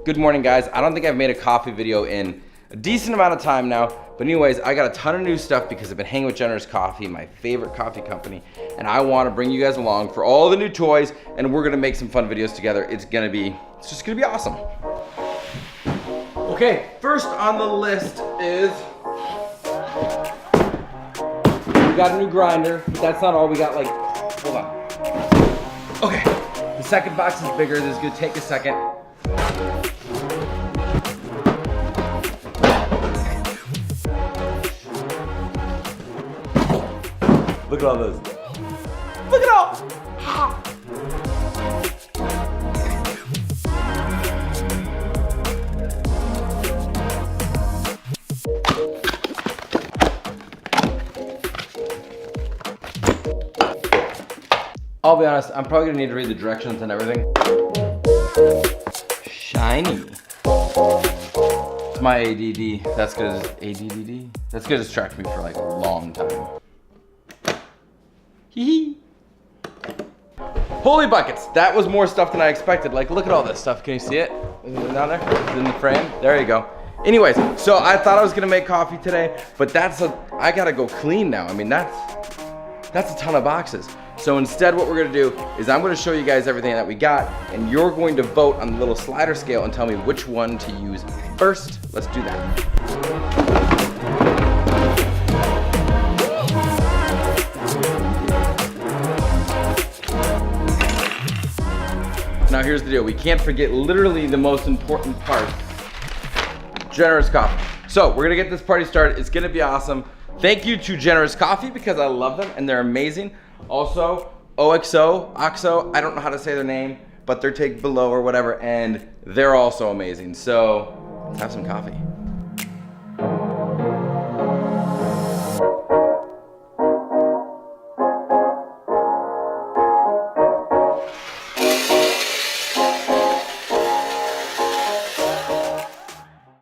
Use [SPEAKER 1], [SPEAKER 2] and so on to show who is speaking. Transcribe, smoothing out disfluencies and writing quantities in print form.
[SPEAKER 1] Good morning, guys. I don't think I've made a coffee video in a decent amount of time now, but anyways, I got a ton of new stuff because I've been hanging with Generous Coffee, my favorite coffee company, and I want to bring you guys along for all the new toys, and we're gonna make some fun videos together. It's just gonna be awesome. Okay, first on the list is we got a new grinder. That's not all. We got hold on. Okay, the second box is bigger. This is gonna take a second. Look at all those. Look at all. I'll be honest, I'm probably gonna need to read the directions and everything. Shiny. It's my ADD. That's gonna ADDD. That's gonna distract me for like a long time. Hee. Holy buckets, that was more stuff than I expected. Like, look at all this stuff. Can you see it? Is it down there? Is it in the frame? There you go. Anyways, so I thought I was gonna make coffee today, but I gotta go clean now. I mean, that's a ton of boxes. So instead what we're gonna do is I'm gonna show you guys everything that we got, and you're going to vote on the little slider scale and tell me which one to use first. Let's do that. Now here's the deal. We can't forget literally the most important part. Generous Coffee. So we're gonna get this party started. It's gonna be awesome. Thank you to Generous Coffee because I love them and they're amazing. Also, OXO, I don't know how to say their name, but they're tagged below or whatever, and they're also amazing. So let's have some coffee.